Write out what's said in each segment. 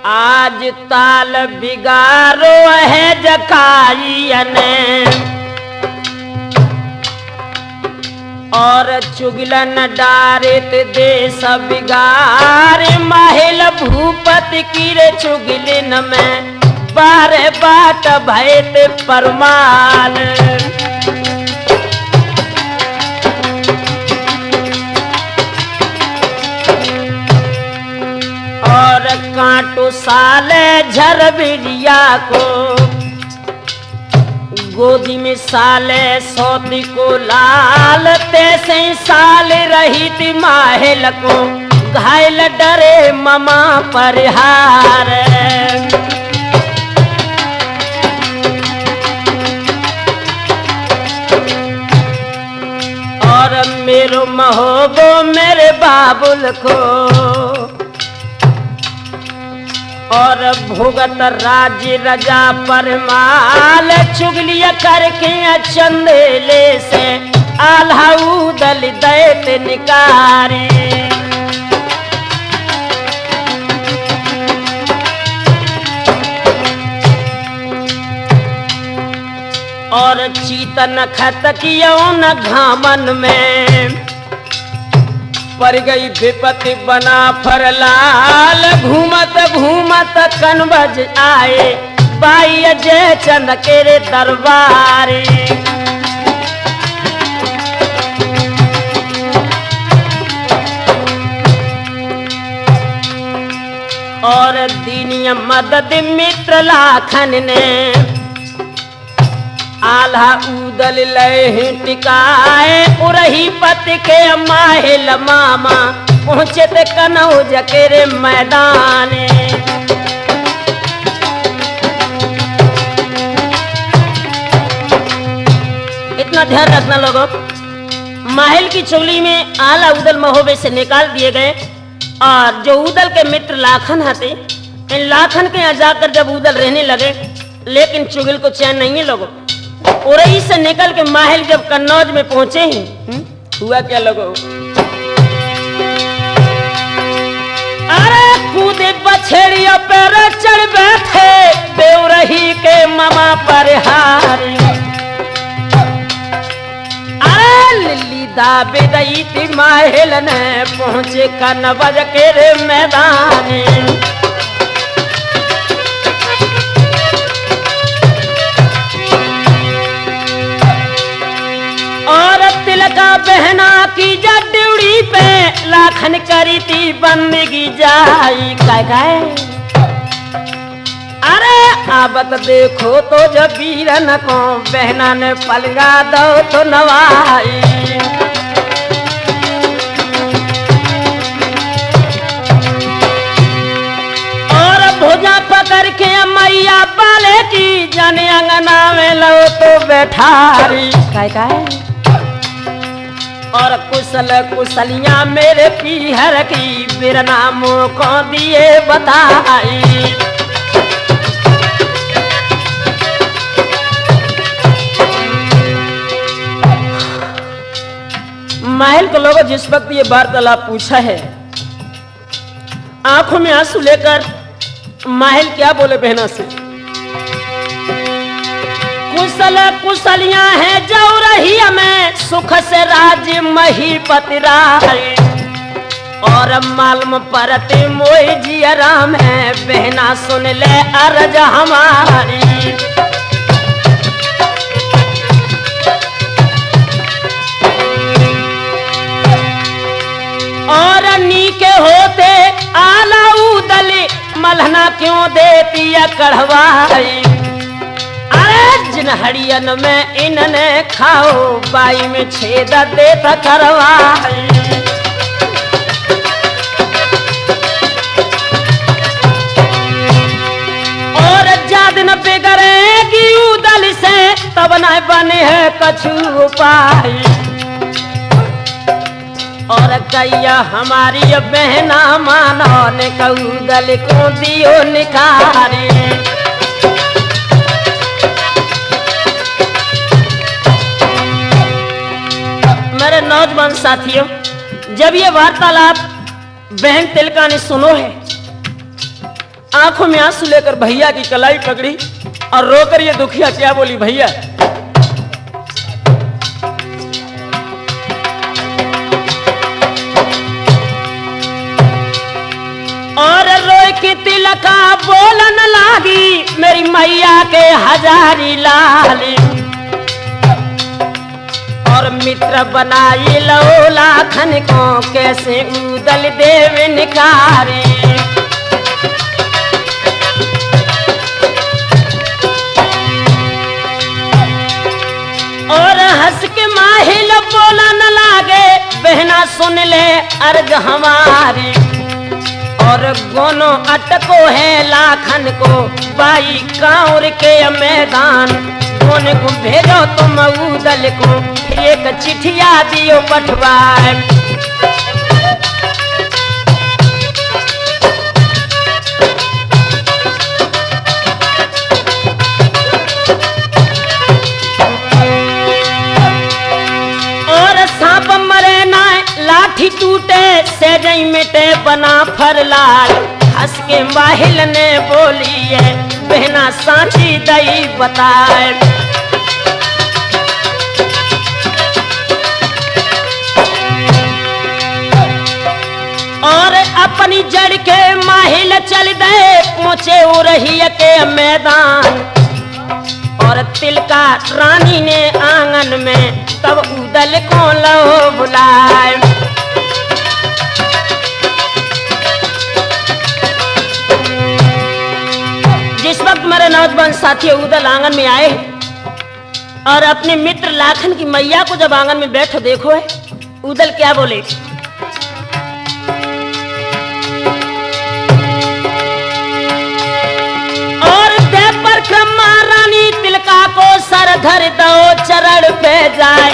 आज ताल बिगारो है जकाइयने और चुगलन डारित देश बिगार महल भूपति कीरे चुगलिन में बारे बाट भयत परमाल और कांटो साले झरबिरिया को गोदी में साले सौती को लाल तैसे साल रही थी माहिल को घायल डरे ममा परिहार और मेरो महोबो मेरे बाबुल को और भुगत राज्य रजा परमाल चुगलिया करके चंदेले से आल्हाऊ दल दैत निकारे और चीतन खत कियो न घामन में पर गई विपत्ति बना फरलाल घूमत घूमत कनबज आए बाई जय चंद के दरबारे और दीनिया मदद मित्र लाखन ने आल्हा उदल लय टिकाए उरही पति के माहिल मामा पहुंचे ते कनौज के मैदान इतना ध्यान रखना लोगों माहिल की चुगली में आला उदल महोबे से निकाल दिए गए और जो उदल के मित्र लाखन थे इन लाखन के यहाँ जाकर जब उदल रहने लगे लेकिन चुगल को चैन नहीं है लोगों उरई से निकल के माहिल जब कन्नौज में पहुंचे ही हुआ क्या लोगों अरे कूदे बछड़िया पर चढ़ बैठे बेउरही के मामा परिहार अरे लिल्ली दाबे दई थी माहिल ने पहुंचे कन्नौज के मैदान और तिलका बहना की जड्यूड़ी पे लाखन करी थी बंदगी जाई काय अरे आबत देखो तो जब वीरन को बहना ने पलगा दो तो नवाई और भुजा पकड़ के मैया बाले की जाने अंगना में लो तो बैठारी काय और कुशल कुशलियां मेरे पीहर की बिर नामों को दिए बताई महल के लोगों जिस वक्त ये वार्तालाप पूछा है आंखों में आंसू लेकर महल क्या बोले बहना से कुशल कुशलियां है जो रही हमें सुख से राज्य महीपति राय और मालूम परते मोई जी राम है बहना सुन ले अर्ज हमारी और नीके होते आला उदली मलहना क्यों देती है कढ़वाई जिन हरियन में इनने खाओ बाई में छेद देता करवाई और जादन बिगड़ेगी उदल से तब न बने है कछु उपाय और कैया हमारी बहना मानो ने कऊदल को दियो निखारे मेरे नौजवान साथियों जब ये वार्तालाप बहन तिलका ने सुनो है आंखों में आंसू लेकर भैया की कलाई पकड़ी और रोकर ये दुखिया क्या बोली, भैया और रोए की तिलका बोलन लागी मेरी मैया के हजारी लाली और मित्र बनाई लो लाखन को कैसे उदल देव निकारे और हंस के माहिल बोला न लागे बहना सुन ले अर्ज हमारी और गोनो अटको है लाखन को बाई कांवर के मैदान गोने को भेजो तुम उदल को एक चिट्ठिया दियो पठवाए और सांप मरे ना लाठी टूटे सेजई मिटे बना फरलाल हंस के माहिल ने बोली है बहना सांची दई बताए और अपनी जड़ के माहिल चल दे पहुंचे उरही के मैदान और तिलका रानी ने आंगन में तब उदल को लो बुलाए जिस वक्त मेरे नौजवान साथी उदल आंगन में आए और अपने मित्र लाखन की मैया को जब आंगन में बैठो देखो है उदल क्या बोले और दे परिक्रमा रानी तिलका को सर धर दो चरण पे जाए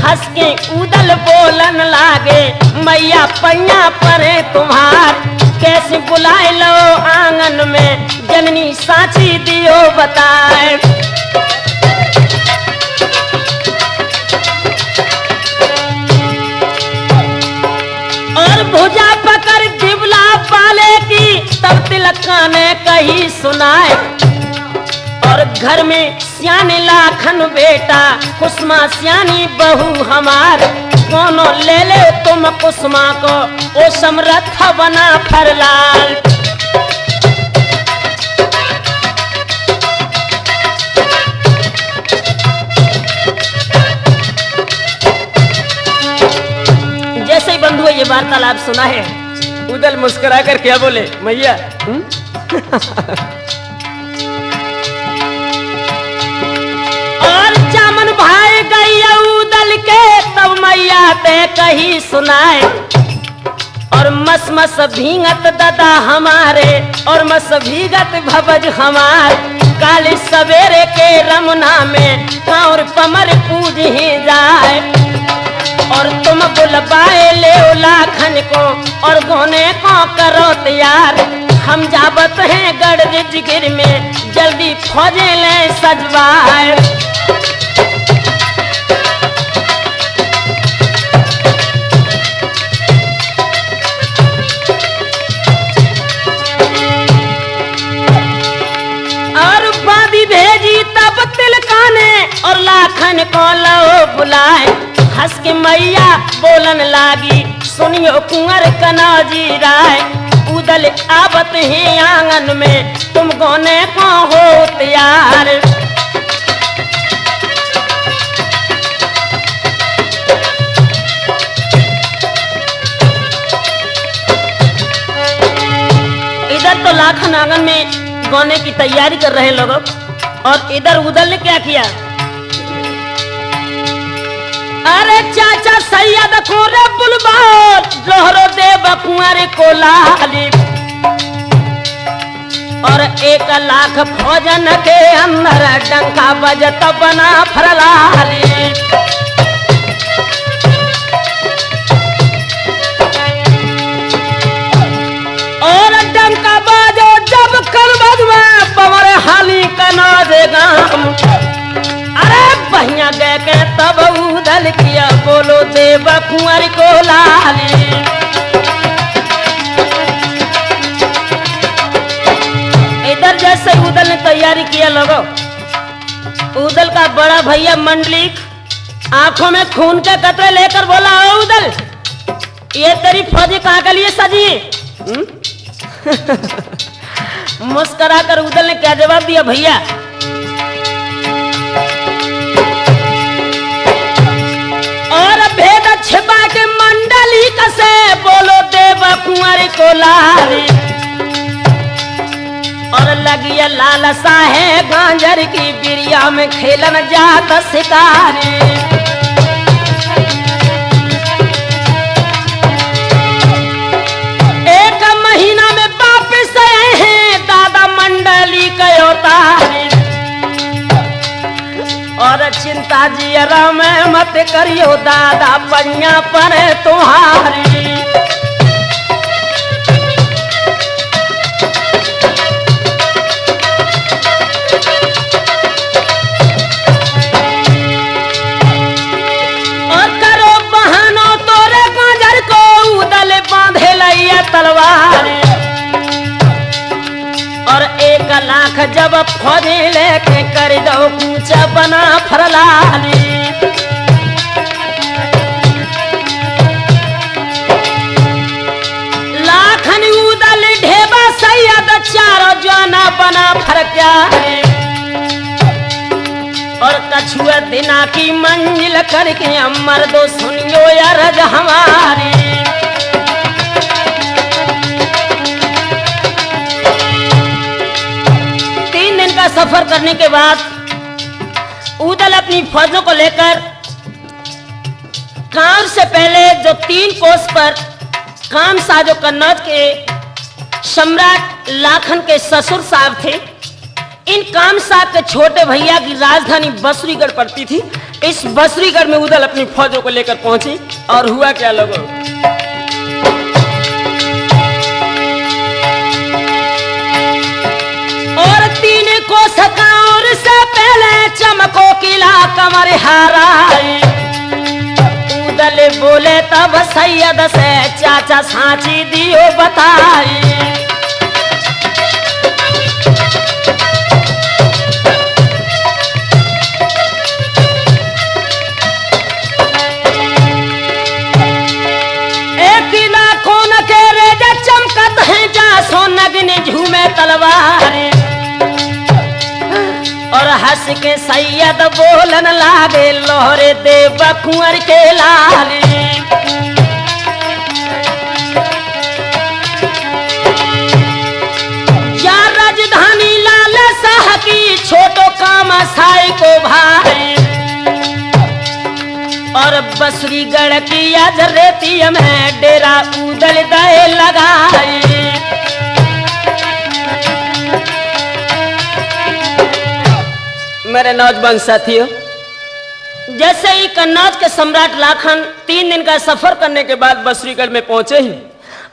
हंस के उदल बोलन लागे मैया पैया परे तुम्हार कैसे बुलाए लो आंगन में जननी साची दियो बताए और भुजा पकड़ दिबला पाले की तब तिलका ने कही सुनाए और घर में सियाने लाखन बेटा कुसुमा सियानी बहू हमार कोनो ले ले तुम कुसुमा को ओ समरथ बना फरलाल जैसे ही बंधु ये वार्तालाप सुना है उदल मुस्कुरा कर क्या बोले मैया और जामन भाई गई उदल के तब मैया ते कही सुनाए और मस मस भींगत दादा हमारे और मस भीगत भवज हमार काली सवेरे के रमना में कांवर पमर पूज ही जाए और तुम बुलवाए ले लाखन को और गोने को करो तैयार हम जावत हैं गढ़ जिगिर में जल्दी फौजे ले सजवाए और बादी भेजी तब तिलका ने और लाखन को लो बुलाए हंस के मैया बोलन लागी सुनियो कुंवर कनौजी राय उदल आवत है आंगन में तुम गोने को हो तैयार इधर तो लाखन आंगन में गोने की तैयारी कर रहे लोग और इधर उदल ने क्या किया अरे चाचा सैयद को रे बुलबार जोहरो देव कुंवर को लाली और 1 लाख फौजन के अंदर डंका बजत बना फरलाली और डंका बाजो जब कर बजवा पवर हाली कना देगा अरे बहिया गए के तब उदल किया बोलो देव कुंवर को लाली जैसे उदल ने तैयारी किया लोगो, उदल का बड़ा भैया मंडलिक आंखों में खून के कतरे लेकर बोला, ओ उदल, ये तेरी फौजी कहाँ के लिए सजी? मुस्कुरा कर उदल ने क्या जवाब दिया, भैया और भेद छिपा के मंडली कसे बोलो देव कुंवर को लारी, और लगिया लालसा है गांजर की बिरिया में खेलन जाता शिकारी। एक महीना में वापिस आए हैं दादा मंडली कयो तारी, और चिंता जियरा में मत करियो दादा पैया पर तुम्हारी। तलवार और 1 लाख जब फौजी लेके कर दो कूचा बना फरलाली। लाखन उदल ढेबा सैयद चारों जाना बना फरक्या, और कछुआ दिना की मंजिल करके अमर दो सुनियो यार हमारी। सफर करने के बाद उदल अपनी फौजों को लेकर काम से पहले जो 3 कोस पर काम साजो कन्नौज के सम्राट लाखन के ससुर साहब थे, इन काम साहब के छोटे भैया की राजधानी बसरीगढ़ पड़ती थी। इस बसरीगढ़ में उदल अपनी फौजों को लेकर पहुंचे और हुआ क्या लोगों, और 3 कोस कांवर से पहले चमको किला कमर हाराई। उदल बोले तब सैयद से चाचा सांची दियो बताई। एक किला कोन के रेजा चमकत है जा सोनगनी झूमे तलवार, और हंस के सैयद बोलन लागे लोहरे देव कुंवर के लाली। या राजधानी लाल शाह की छोटो काम साई को भाई, और बसरीगढ़ की अजरेती में डेरा उदल दे लगाई। मेरे नौजवान साथियों, जैसे ही कन्नौज के सम्राट लाखन 3 दिन का सफर करने के बाद बसरीगढ़ में पहुंचे ही,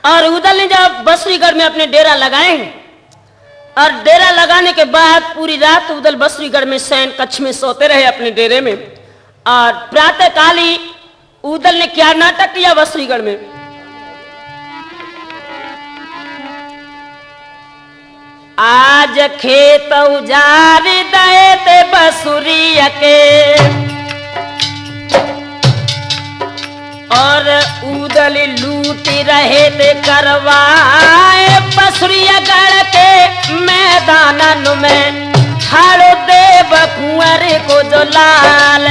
और उदल ने जब बसरीगढ़ में अपने डेरा लगाए, और डेरा लगाने के बाद पूरी रात उदल बसरीगढ़ में शयन कक्ष में सोते रहे अपने डेरे में। और प्रातः काल ही उदल ने क्या नाटक किया बसरीगढ़ में, आज खेत उजार दए ते बसुरिया के, और उदल लूट रहे थे करवाए बसुरिया गढ़ के मैदानन में खाड़ो देव कुंवर को जो लाल।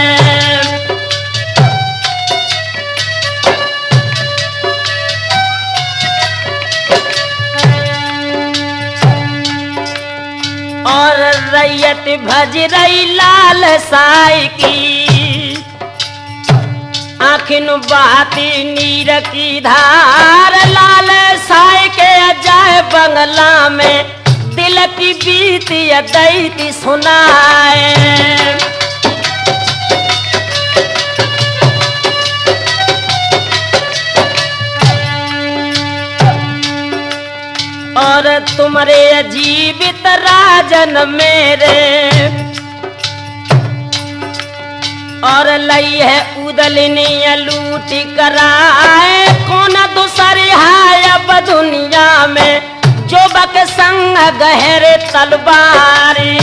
और रैयत भज रही लाल साई की, आखिन बहाती नीर की धार, लाल साई के अजाए बंगला में दिल की बीती दैती सुनाए। और तुम्हारे जीवित राजन मेरे, और लई है उदलनी लूटी कराए, कौन दूसरी है अब दुनिया में जो बक संग गहरे तलवारी।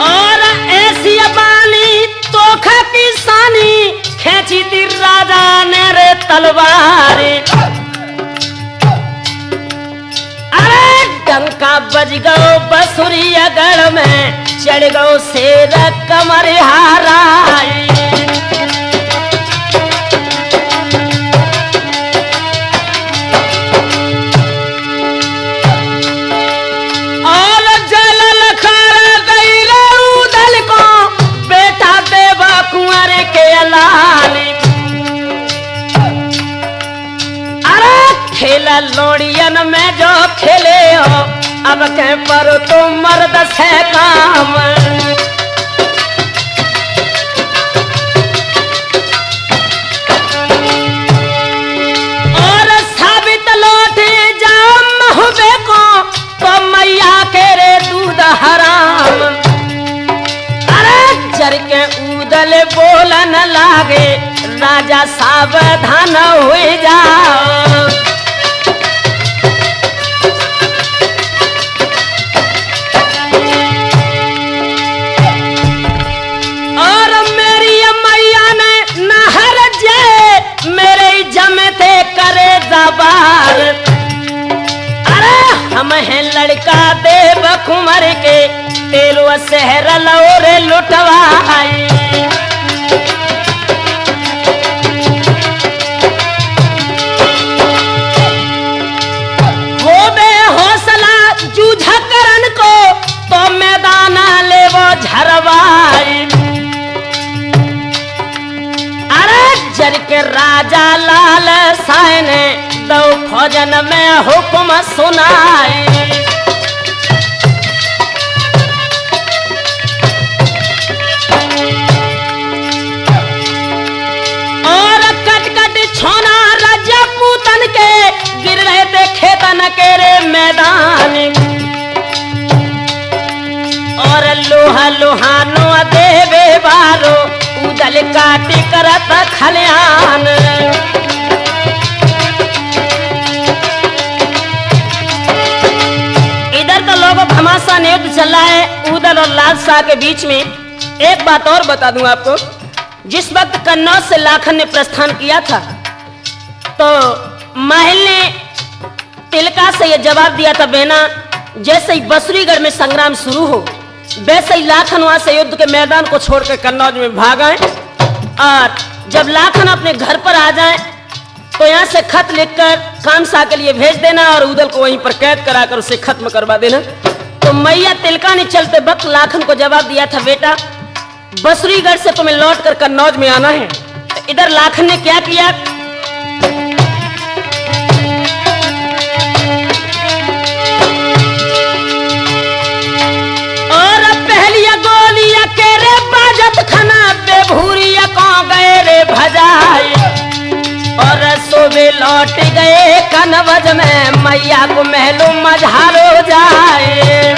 और ऐसी बानी तोखा की सानी खेची थी राजा ने रे तलवारी। अरे डंका बज गो बसुरिया गढ़ में चढ़ गो शेर कमर हाराई। और जल लखर गई उदल को बेटा देवा कुंवर के लाली। अरे खेला लोड़ियन में जो खेले हो अब के पर तो मर्द से काम। और साबित लौटे जाओ महुबे को तो मैया के रे दूध हराम। अरे जर के उदल बोलन लागे राजा सावधान हुए जाओ। हम हैं लड़का देव कुंवर के तेलो शहर लौरे लुटवाई। हो बे हौसला जूझा करन को तो मैदान ले वो झरवाई। अरे जर के राजा लाल साय ने दो फौजन में हुक्म सुनाई। और कट कट छोना राजा पूतन के गिर रहे थे खेतन के रे मैदान। और लोहा लोहानो देवे बारो उदल काटी करत खलियान। घमासान युद्ध चल रहा है उदल और लाल शाह के बीच में। एक बात और बता दूं आपको, जिस वक्त कन्नौज से लाखन ने प्रस्थान किया था तो महल ने तिलका से यह जवाब दिया था, बेना जैसे ही बसुरीगढ़ में संग्राम शुरू हो वैसे ही लाखन वहां से युद्ध के मैदान को छोड़कर कन्नौज में भाग आए। और जब लाखन अपने घर पर आ जाए तो यहाँ से खत लिखकर कामशाह के लिए भेज देना और उदल को वहीं पर कैद कराकर उसे खत्म करवा देना। तो मैया तिलका ने चलते वक्त लाखन को जवाब दिया था, बेटा बसुरीगढ़ से तुम्हें लौटकर कन्नौज में आना है। तो इधर लाखन ने क्या किया, और पहलिया गोलिया के रे बाजत खना बेभूरिया को गए रे भजाए। और सोबे लौट गए कन्नौज में मैया को महलों मझारो जाए।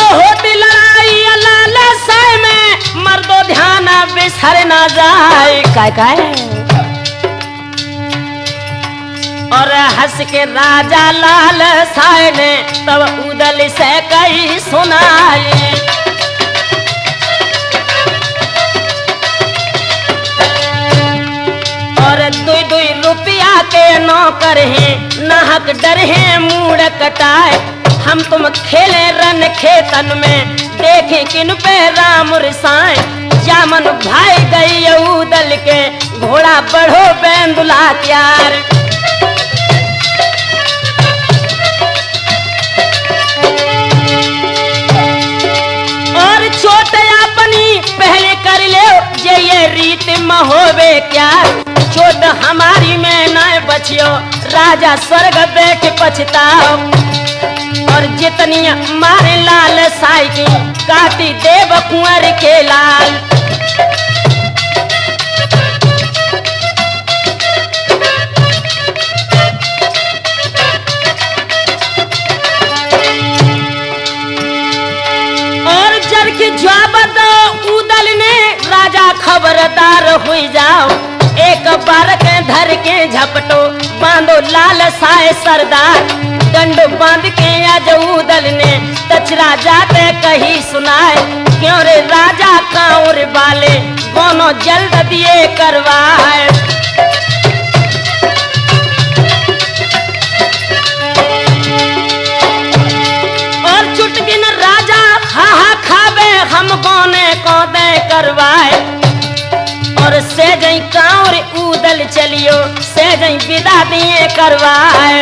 होती लड़ाई लाल साय में मर्दो ध्यान बिसर ना जाए। काय और हंस के राजा लाल साय ने तब उदल से कही सुनाई। और दुई दुई रुपया के नौकर हैं नाहक डर है मूड कटाए। हम तुम खेले रन खेतन में देखे किन पे राम रिसाए। जामन भाई गई उदल के घोड़ा बढ़ो बेंदुला त्यार। और चोट अपनी पहले कर ले ये रीत महोबे क्या। चोट हमारी में न बचियो राजा स्वर्ग बैठ पछताओ। और जितनी मारे लाल साई की काटी देव कुंवर के लाल। खबरदार हो जाओ, एक बार के धर के झपटो, बांधो लाल साए सरदार। डंड बांध के आज उदल ने तचरा जाते कही सुनाए, क्यों रे राजा कांवर वाले दोनों जल्द दिए करवाए। और चुटकिन राजा हा खावे, हम गोने को दे करवाए। और से जई कांवर उदल चलियो, से जई विदा दिए करवाए।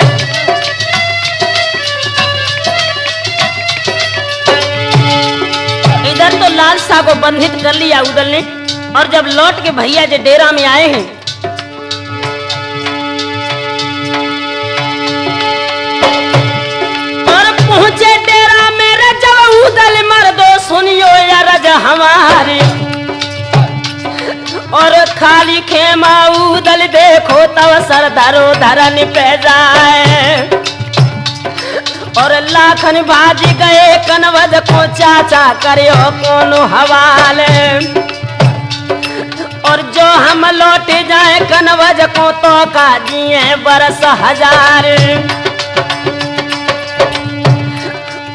इधर तो लाल शाह को बंधित कर लिया उदल ने, और जब लौट के भैया जो डेरा में आए हैं, और पहुंचे डेरा मेरे जब उदल मर्दो सुनियो यार हमारी। और खाली खेमा उदल देखो तब सरदारो धरन पे जाए। और लाखन भाजी गए कनवद को चाचा करियो कोनो हवाले। और जो हम लौट जाए कनवद को तो का जिए बरस हजार।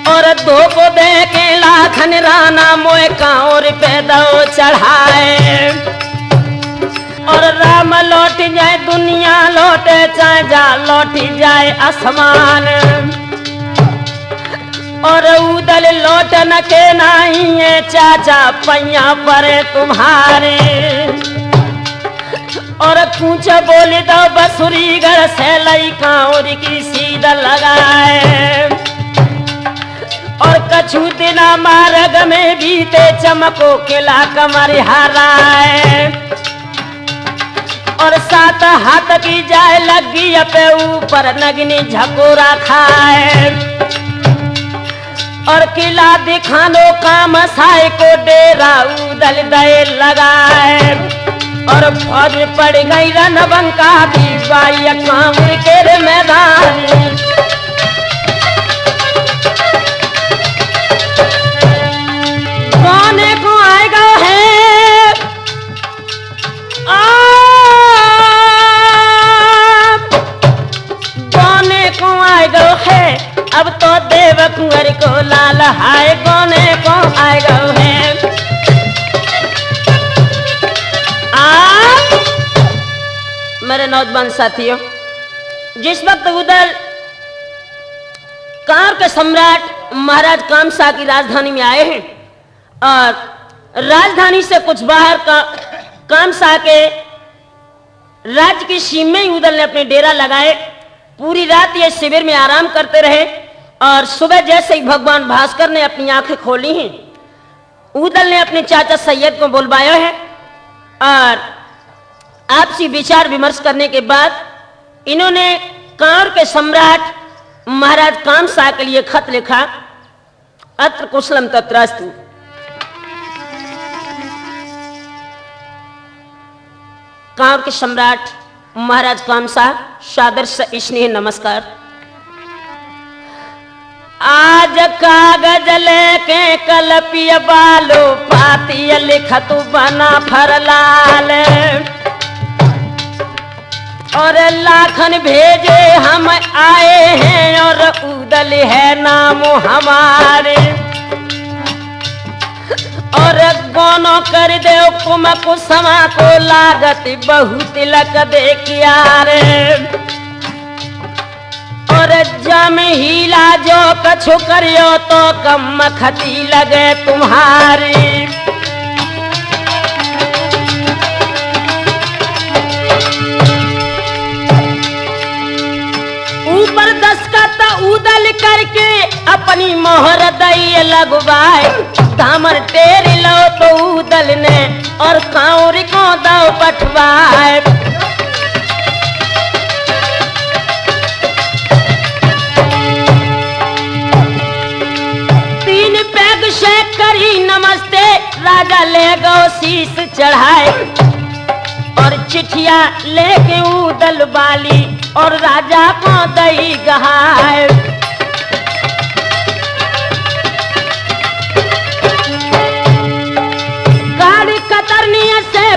और दो को दे के लाखन राना मोए कांवर पे दो चढ़ाए। और राम लौट जाए दुनिया लौटे, चाहे जा लौट जाए आसमान। और उदल लौटन के नहीं है चाचा पैया परे तुम्हारे। और कुछ बोले दो बसुरी घर से लई कांवर की सीधा लगाए। और कछु दिना मार्ग में बीते चमको किला कमर हराए। और सात हाथ की जाए लगी अपे ऊपर नगनी झकोरा खाए। और किला दिखानो काम साए को डेरा उदल दे लगाए। और फौज पड़ गई रणबंका की बाई कांवर के मैदान। गाने को आएगा है है, अब तो देव कुंवर को लाल हाय गोने को आएगा है। मेरे नौजवान साथियों, जिस वक्त उदल कांवर के सम्राट महाराज कामसा की राजधानी में आए हैं, और राजधानी से कुछ बाहर का कामसा के राज्य की सीमा में उदल ने अपने डेरा लगाए। पूरी रात ये शिविर में आराम करते रहे। और सुबह जैसे ही भगवान भास्कर ने अपनी आंखें खोली हैं, उदल ने अपने चाचा सैयद को बुलवाया है। और आपसी विचार विमर्श करने के बाद इन्होंने कांवर के सम्राट महाराज कामसा के लिए खत लिखा। अत्र कुशलम तत्रास्तु। कांवर के सम्राट महाराज कामसा, सादर से स्नेह नमस्कार। आज कागज लेके कलपिय बालो पाती लिखत बना फरलाल। और लाखन भेजे हम आए हैं, और उदल है नाम हमारे। और गोनो कर दे कुम कुसमा को लागत बहुत तिलक देखिया रे। और जम हीला जो कछु करियो तो कम खती लगे तुम्हारी। ऊपर दस्तखत उदल करके अपनी मोहर दई लगवाए। दामर टेर लो तो उदल ने, और कांवर को दो पठवाए। तीन पैग से करी नमस्ते, राजा ले गो शीश चढ़ाए। और चिट्ठिया लेके उदल बाली, और राजा को दई गहाए। गाड़ी कतरनी से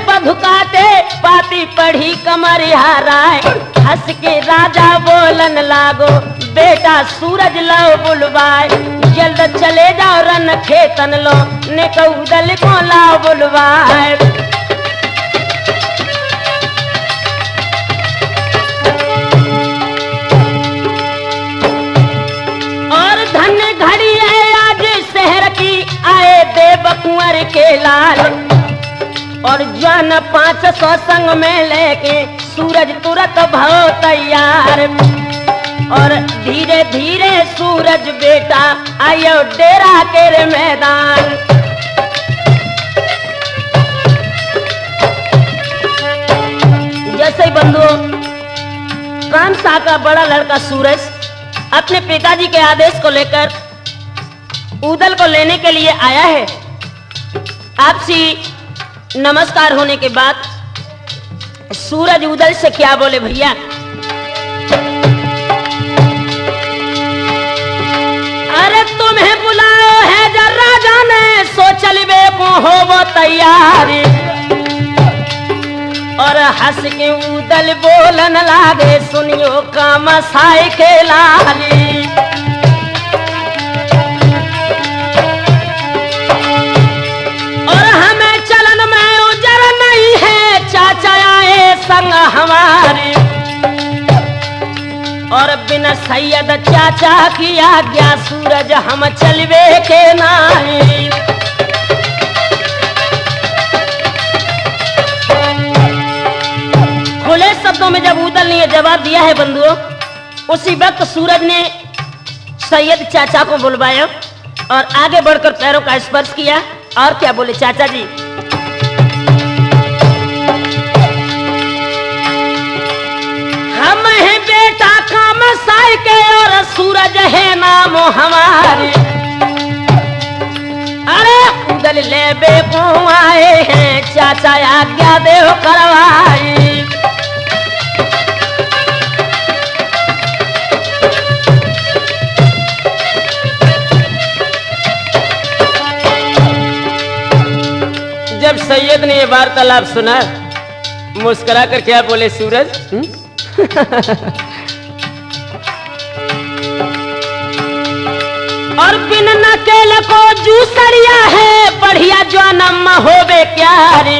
पढ़ी पढ़ी कमरिहाराय, हंस के राजा बोलन लागो, बेटा सूरज लो बुलवाए, जल्द चले जाओ रन खेतन लो, ने उदल को लाओ बुलवाए। और धन्य घड़ी है आज शहर की, आए देव कुंवर के लाल, और जन 500 संग में लेके सूरज तुरंत भव तैयार, और धीरे धीरे सूरज बेटा आयो डेरा के मैदान। जैसे बंधुओं कामसा का बड़ा लड़का सूरज अपने पिताजी के आदेश को लेकर उदल को लेने के लिए आया है। आपसी नमस्कार होने के बाद सूरज उदल से क्या बोले, भैया अरे तुम्हें बुलाओ है जरा राजा ने, सो चलबे को हो वो तैयारी, और हंस के उदल बोलन लागे, सुनियो कामसाई के लाली। संग हमारे, और बिना सैयद चाचा की आज्ञा सूरज हम चलवे के नाई। खुले शब्दों में जब उदल ने जवाब दिया है बंधुओं, उसी वक्त सूरज ने सैयद चाचा को बुलवाया और आगे बढ़कर पैरों का स्पर्श किया और क्या बोले, चाचा जी हम हैं बेटा कामसाई के, और सूरज है नाम हमारे, अरे उदल ले बेको आए हैं, चाचा आज्ञा देव करवाई। जब सैयद ने ये वार्तालाप सुना, मुस्कुरा कर क्या बोले सूरज, और बिन नकेल को जूसरिया है, बढ़िया जन्म होवे क्या रे,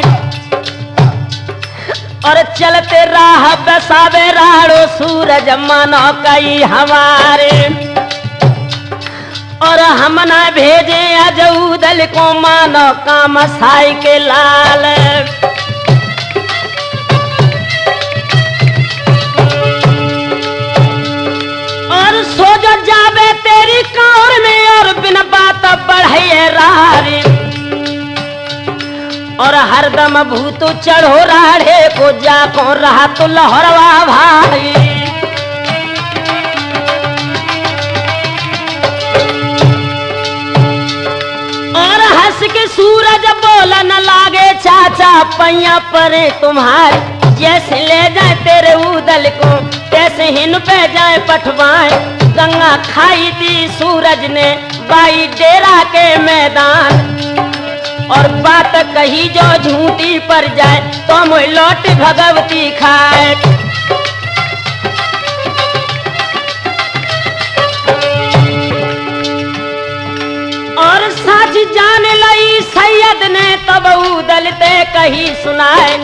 और चलते राह बसावे राड़ो, सूरज मानो कई हमारे, और हम ना भेजे अजूदल को, मानो कामसाई के लाल। और सो जो जावे तेरी कौर में, और बिन बात बढ़े रारी, और हरदम भूत चढ़ो राढ़े को, जाको रहा तो लहरवा भाई। और हंस के सूरज बोला न लागे, चाचा पैया परे तुम्हारे, जैसे ले जाए तेरे उदल को, तैसे हिन पे जाए पठवाए। गंगा खाई थी सूरज ने बाई डेरा के मैदान, और बात कही जो झूठी पर जाए, तो मुझ लौट भगवती खाए। और सच जान लई सैयद ने, तब उदल ते कही सुनाए,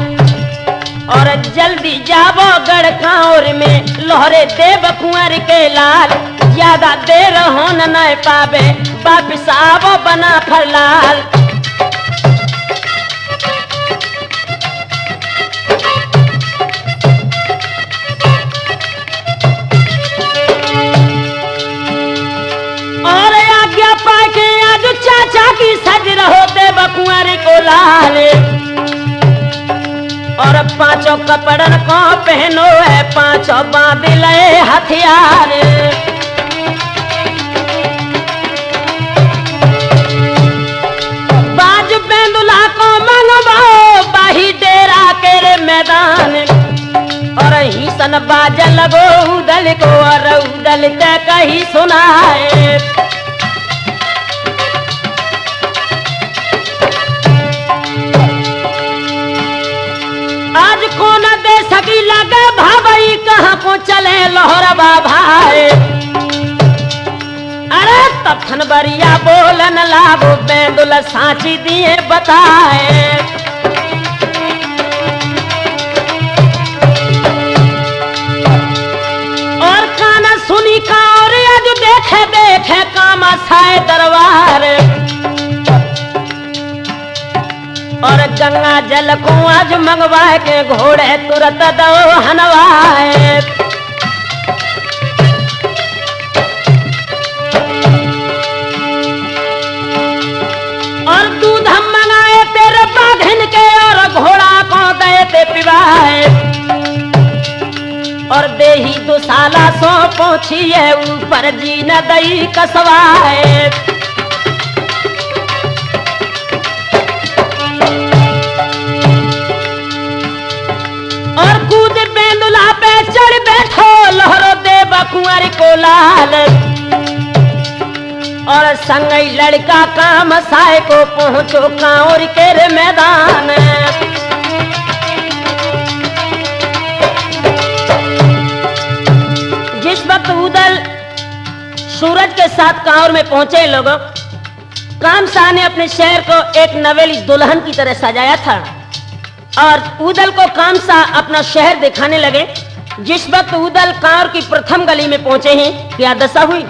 और जल्दी जाबो गढ़कांवर में, लोहरे देव कुंवर के लाल, ज्यादा देर हो न पावे, वापिस आवो बना फरलाल। और आज्ञा पाके आज चाचा की सज रहो देव कुंवर को लाल, और पांचों कपड़न को पहनो है, पांचों बांध ले हथियार। बाज बेंदुला को मंगवाओ, बाही डेरा के मैदान, और ही सन बाज लगो उदल को, और उदल ते कही सुनाए। आज कोना चले लोहरबा भाई। अरे तब खनबरिया बोलन लागो बेंदुल सांची दिए बताए। और काना सुनी का और आज देखे देखे काम साए दरबार। और गंगा जल को आज मंगवाए के घोड़े तुरंत दो हनवाए। और दूध हम मंगाए तेरे बाघिन के और घोड़ा को दे ते पिवाए। और देही दुसाला सो पहुंचिए ऊपर जी न दई कसवाए। और कूद बेंदुला पे चढ़ बैठो लहरो दे बकुआर को लाल। और संगई लड़का काम साए को पहुंचो कांवर के रे मैदान। जिस वक्त उदल सूरज के साथ कांवर में पहुंचे लोगों, कामसा ने अपने शहर को एक नवेली दुल्हन की तरह सजाया था। और उदल को कामसा अपना शहर दिखाने लगे। जिस वक्त उदल कांवर की प्रथम गली में पहुंचे हैं, क्या दशा हुई।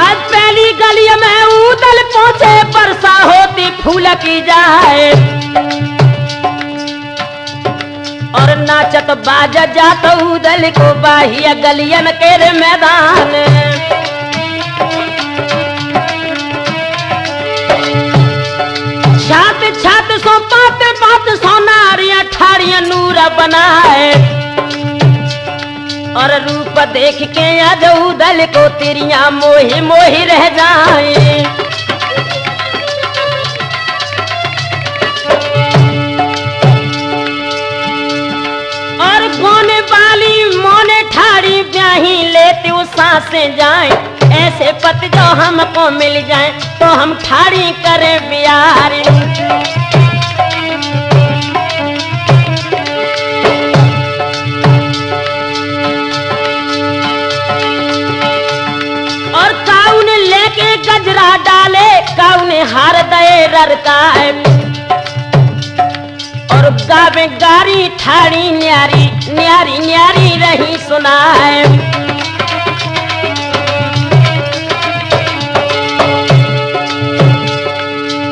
आज पहली गली में उदल पहुंचे, बरसा होती फूल की जाए। और नाचत बाज जात उदल को बाहिया गलियन के रे मैदान। छात छात सो पात पात सो नारियां ठाड़ियां नूर बनाए। और रूप देख के आज उदल को तिरियां मोही मोही रह जाए। और गोने वाली मोने ठाड़ी ब्याही लेते वो सांसें जाए। ऐसे पति जो हमको मिल जाए तो हम ठाड़ी करें बियार। और काऊ ने लेके गजरा डाले, काऊ ने हार दे ररकाए। और गावे गारी ठाड़ी न्यारी न्यारी न्यारी रही सुनाए।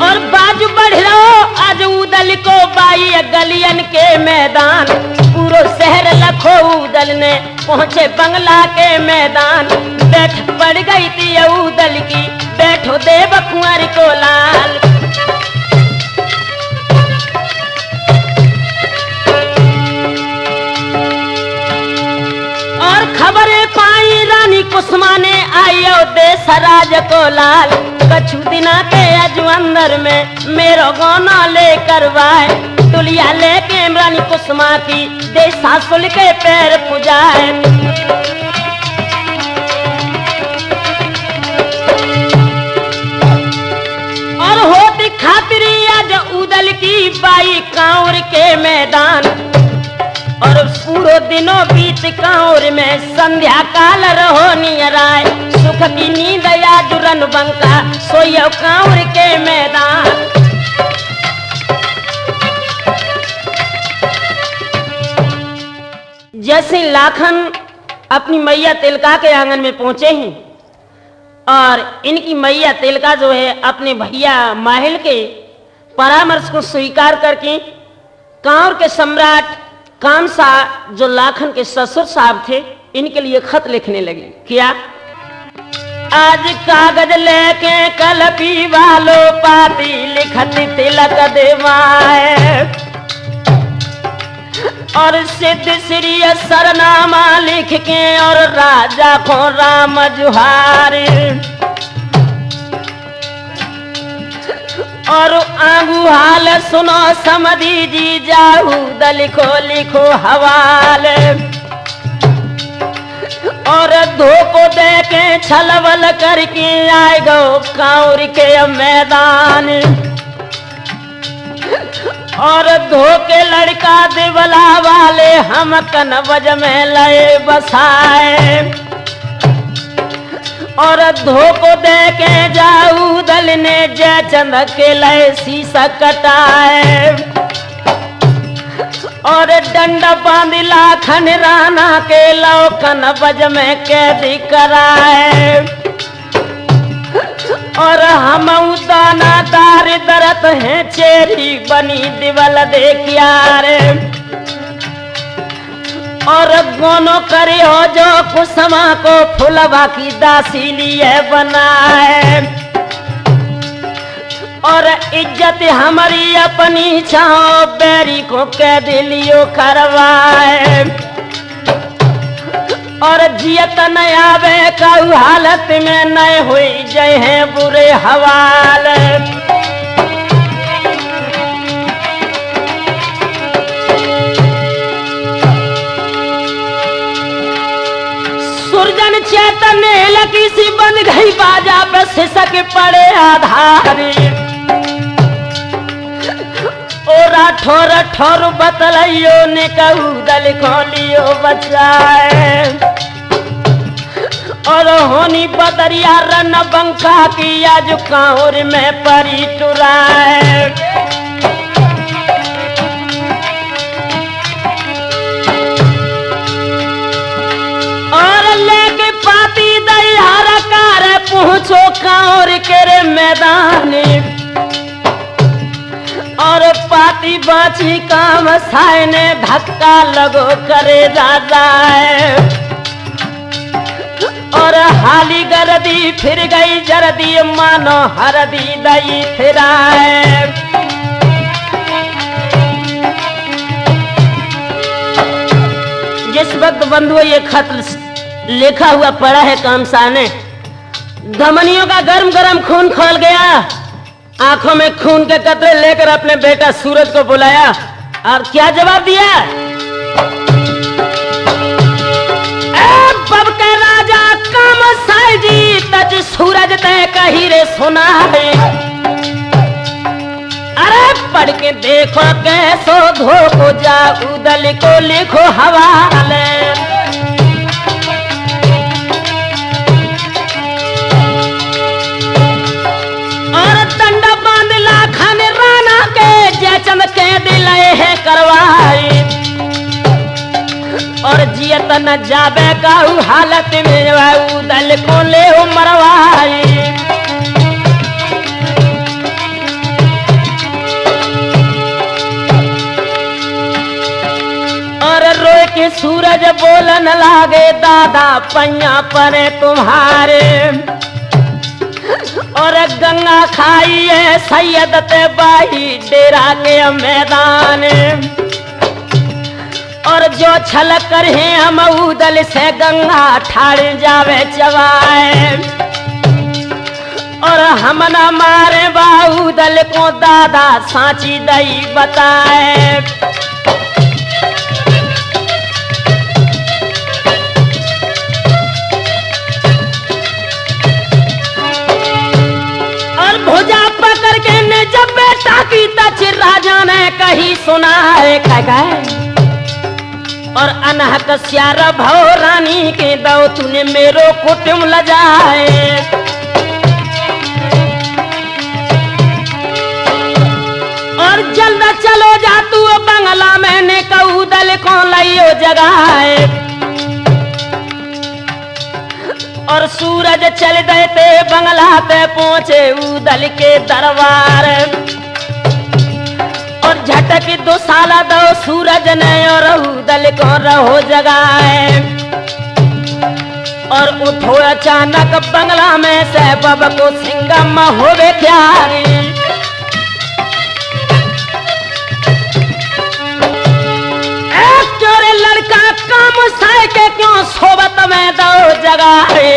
और बाजू बढ़ रहो आज उदल को बाई गलियन के मैदान। पूरो शहर लखो उदल ने पहुंचे बंगला के मैदान। बैठ पड़ गई थी उदल की, बैठो देव कुंवर को लाल। और खबरें पाई रानी कुसुमा ने आयो देश राज को लाल। कछु दिना के अजू अंदर में मेरो गाना ले करवाए। दुलिया लेके रानी कुसुमा की दे सासुल के पैर पुजाए। और होती खातिरी आज उदल की बाई कांवर के मैदान। और पूरो दिनों बीच कांवर में संध्या काल रहो नियराय। सुख की नींद या जुरन बंका सोयो कांवर के मैदान। जैसे लाखन अपनी मैया तिलका के आंगन में पहुंचे हैं और इनकी मैया तिलका जो है अपने भैया माहिल के परामर्श को स्वीकार करके कांवर के सम्राट कामसा जो लाखन के ससुर साहब थे इनके लिए खत लिखने लगे। क्या आज कागज लेके कल पीवालो पाती लिखत तिलक देवाए। और सिद्ध श्री सरनामा लिख के और राजा को राम जुहार। और आंगू हाल सुनो समधी जी जाऊ दल को लिखो हवाल। और धोखो दे के छलवल करके आए गो कांवर के मैदान। और धोके लड़का देवला वाले हम कनवज में लए बसाए और धोको दे के जाऊ दल ने जयचंद के लए शीशा कटाए और डंड बांध लाखन राना के लो कनवज में कैदी कराए और हम दाना दार दरत हैं चेरी बनी दिवल देखिया रे और गोनो करे हो जो कुसमा को फुलवा की दासी लिए बनाए और इज्जत हमारी अपनी छाओ बैरी को कैद लियो करवाए और जियत न आवे काऊ हालत में नए हुई जय हैं बुरे हवाल सुरजन चेतन लकी सी बंद गई बाजा पे सिसक पड़े आधारी ओरा ठोर ठोर बतलाइयो ने कहू दल खोलियो बचाए और होनी बदरिया रन बंका की आज कांवर में परी टुराए और लेके पाती दयारा कार पहुंचो कांवर के रे मैदान और पाती बाची काम साय ने धक्का लगो करे दादा और हाली गरदी फिर गई जरदी मानो हरदी दई फिराए जिस वक्त बंधुओं ये खत लिखा हुआ पड़ा है कामसा ने धमनियों का गरम गरम खून खोल गया आंखों में खून के कतरे लेकर अपने बेटा सूरज को बुलाया और क्या जवाब दिया बब के राजा काम साजी तज सूरज तय कही रे सुना है अरे पढ़ के देखो कैसो धोको जा उदल को लिखो हवाले चमके दिलाए है करवाई और जियत न जाबे काऊ हालत में उदल को ले हो मरवाई और रोए के सूरज बोलन लागे दादा पैया परे तुम्हारे और गंगा खाई है सैयद ते बाही डेरा के मैदान और जो छल कर हैं हम उदल से गंगा ठाड़ जावे चवाए और हम न मारे बाउदल को दादा सांची दई बताए भुजा पकड़ के ने जब बेटा की तच राजा ने कही सुना है और अनहक श्यार भव रानी के दो तूने मेरो कुटुम लजाए और जल्द चलो जा तू बंगला मैंने कहू दल को लियो जगाए और सूरज चल गए थे बंगला पे पहुंचे उदल के दरबार और झटक 2 साल दो सूरज ने और उदल को रहो जगाए और उठो अचानक बंगला में से बब को सिंगम होवे प्यारी एक चोरे लड़का काम साय के क्यों सोबत में दो जगाए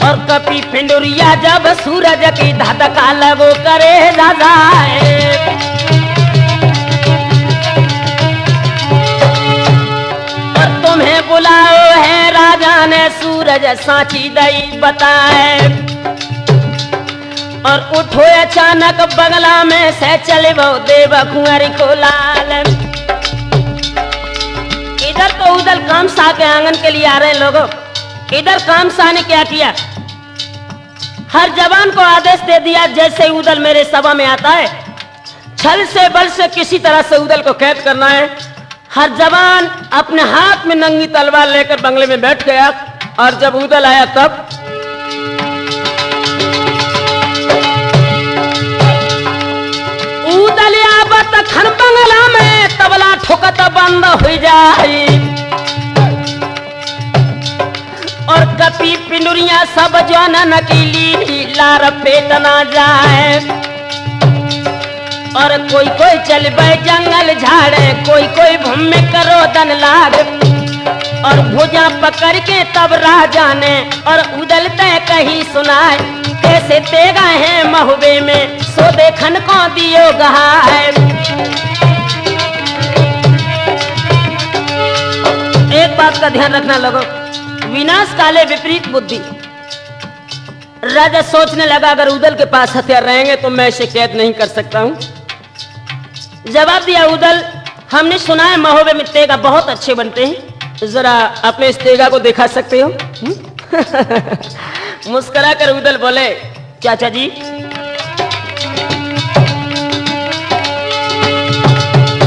और कपी पिंडुरिया जब सूरज की धधका लगो करे दादाए और तुम्हें बुलाओ है राजा ने सूरज सांची दई बताए और उठो अचानक बगला में से चले वो देव कुंवरी को लाल। इधर तो उधर कामसा के आंगन के लिए आ रहे लोगों। इधर कामसा ने क्या किया, हर जवान को आदेश दे दिया जैसे उदल मेरे सभा में आता है छल से बल से किसी तरह से उदल को कैद करना है। हर जवान अपने हाथ में नंगी तलवार लेकर बंगले में बैठ गया और जब उदल आया तब उदल आवत खन बंगला में तबला ठोकत बंद हो जाए और कपी पिंडुरिया सब जवान नकीली लार पेट ना जाए और कोई कोई चल बे जंगल झाड़े कोई कोई भूमि करो दन लाग और भुजा पकड़ के तब राजा ने और उदलते कहीं सुनाए कैसे तेगा है महुबे में सो देखन को दियो गहाए। एक बात का ध्यान रखना लोगों, विनाश काले विपरीत बुद्धि। राजा सोचने लगा अगर उदल के पास हथियार रहेंगे तो मैं इसे कैद नहीं कर सकता हूं। जवाब दिया उदल, हमने सुना है महोबे में तेगा बहुत अच्छे बनते हैं, जरा अपने इस तेगा को दिखा सकते हो? मुस्कुरा कर उदल बोले, चाचा जी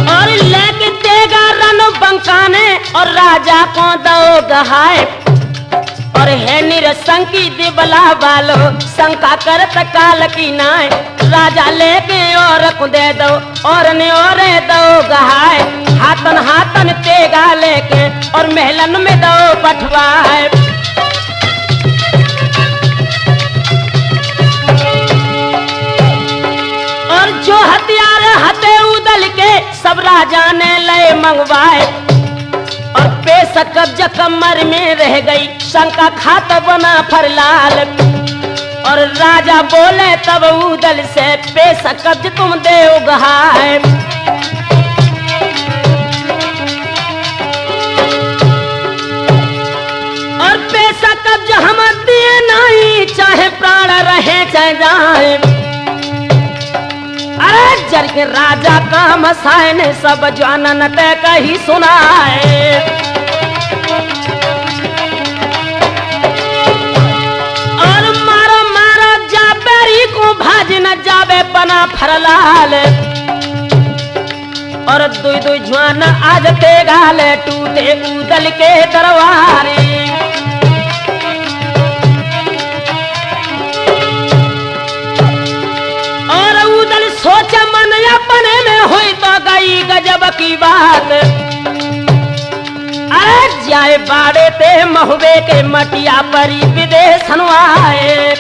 और लेके तेगा रनो बंकाने और राजा को दो गहाए और है निरसंकी दिबला वालो शंका करत काल की नाय राजा लेके और दे दो और ने और दो गहाए हाथन हाथन तेगा लेके और महलन में दो पठवाए। और जो हथियार हथे उदल के सब राजा ने ले मंगवाए और पेश कब्ज कमर में रह गई शंका खात बना फरलाल और राजा बोले तब उदल से पेश कब्ज तुम दे गहाए। और पेश कब्ज हम दिए नहीं चाहे प्राण रहे चाहे जाए। अरे जर के राजा का मसाए ने सब जानन ते कही सुनाए और मारो मारो जाबेरी को भाज न जाबे पना फरलाल और दुई दुई जवान आज तेगाले टूटे उदल के दरबारे। सोच मन अपने में हुई तो गई गजब की बात अरे जाए बाड़े ते महुबे के मटिया परी विदेश आए।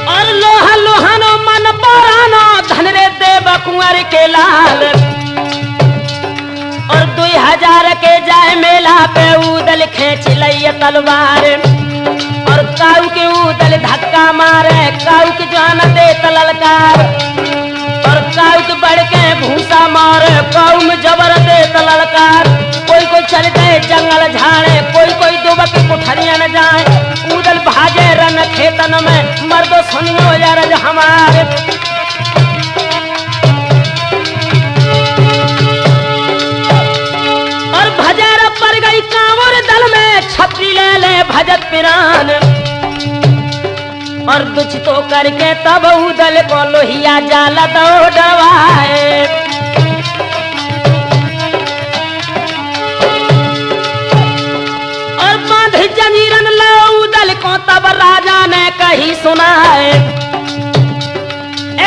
और लोहा लोहानो मन परानो धन रे देव कुंवर के लाल और 2000 के जाए मेला पे उदल खेच लइए तलवार और काऊ के उदल धक्का मारे काऊ के जान दे तललकार और काऊ के बढ़ के भूसा मारे काऊ में जबर दे तललकार। कोई कोई चल गए जंगल झाड़े कोई कोई दुबक कुठरिया न जाए उदल भाजे रन खेतन में मर्दो सुनियो यार हमारे। और भजर पर गई कांवर दल में छतरी ले ले भजत पिरान और दुच तो करके तब उदल को लोहिया जाला दौड़वाए। और बांध जंजीरन लो उदल को तब राजा ने कही सुनाए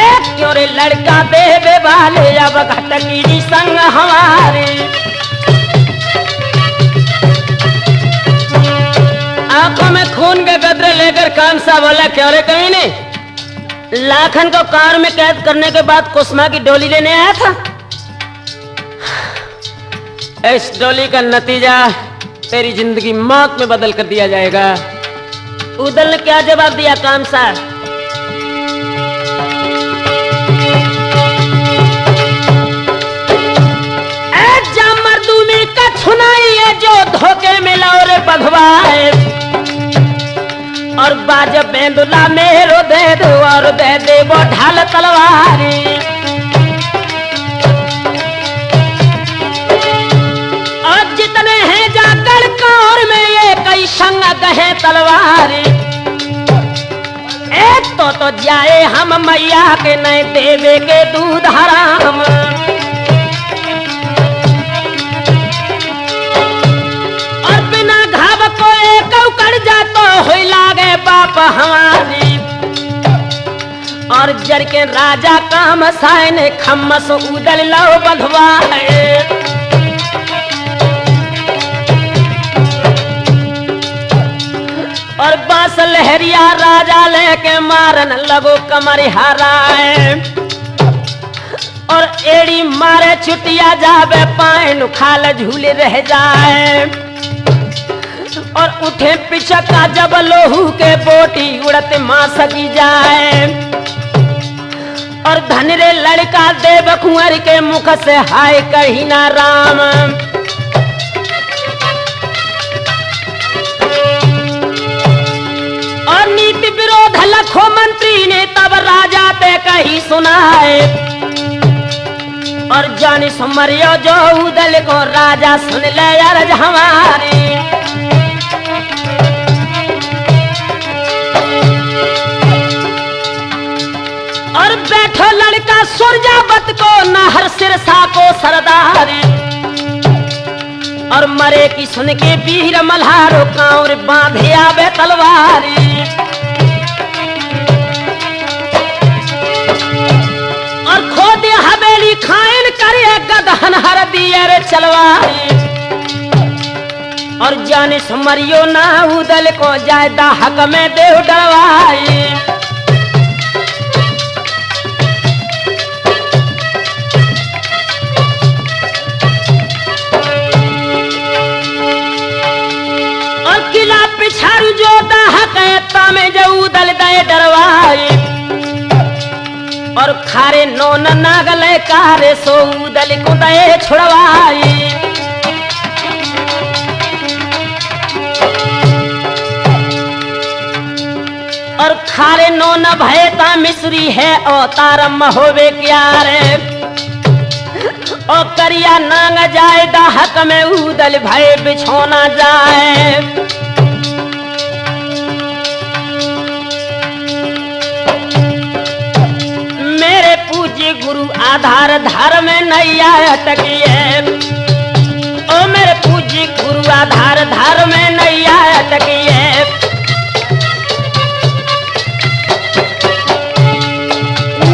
एक क्यों रे लड़का देवे वाले अब घटकी संग हमारे। आंखों में खून के कतरे लेकर कामसा बोला क्यों रे कहीं नहीं लाखन को कार में कैद करने के बाद कुसुमा की डोली लेने आया था। इस डोली का नतीजा तेरी जिंदगी मौत में बदल कर दिया जाएगा। उदल ने क्या जवाब दिया कामसा मर्दू में कछ सुनाइए जो धोखे में लौरे बधवाए और बाज बेंदुला मेरो दे दो और दे दे वो ढाल तलवारी और जितने हैं जाकर कौर में ये कई संग गहे तलवारी एक तो जाए हम मैया के नहीं देवे के दूध हराम और बिना घाव को एक उकड़ जातो हो लागे बाप हमारी और जर के राजा काम साइन खम्मस उदल लो बंधवाए और बांस लहरिया राजा लेके मारन लगो कमर हराए और एड़ी मारे छुटिया जावे पाए खाल झूले रह जाए और उठे पिछका जब लोहू के बोटी उड़ते मां सकी जाए और धनरे लड़का देव कुंवर के मुख से हाय कही ना राम और नीति विरोध लखो मंत्री ने तब राजा पे कही सुनाए और जानी सुमरियो जो उदल को राजा सुन ले अर्ज हमारी और बैठो लड़का सुरजावत को नहर सिरसा को सरदारी और मरे की सुन के वीर मल्हारो कांवर बांधे आवे तलवारी और खोदे हवेली खाइन करे गदहन हर दिए रे चलवारी और जाने सुमरियो ना उदल को जायदा हक में देव डरवाई पिछारू जो दाहकता में जो उदल दे डरवाई और खारे नोन नागले कारे सो उदल को दे छुड़वाई और खारे नोन भयता मिश्री है ओ तारम होवे क्या रे ओ करिया नांग जाए दाहक में उदल भय बिछोना जाए गुरु आधार धार में नैया अटकी है ओ मेरे पूज्य गुरु आधार धार में नैया अटकी है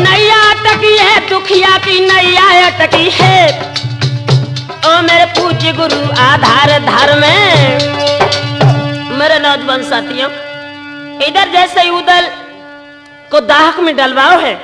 नैया अटकी है दुखिया की नैया अटकी है ओ मेरे पूज्य गुरु आधार धार में मेरे नौजवान साथियों इधर जैसे उदल को दाहक में डलवाओ है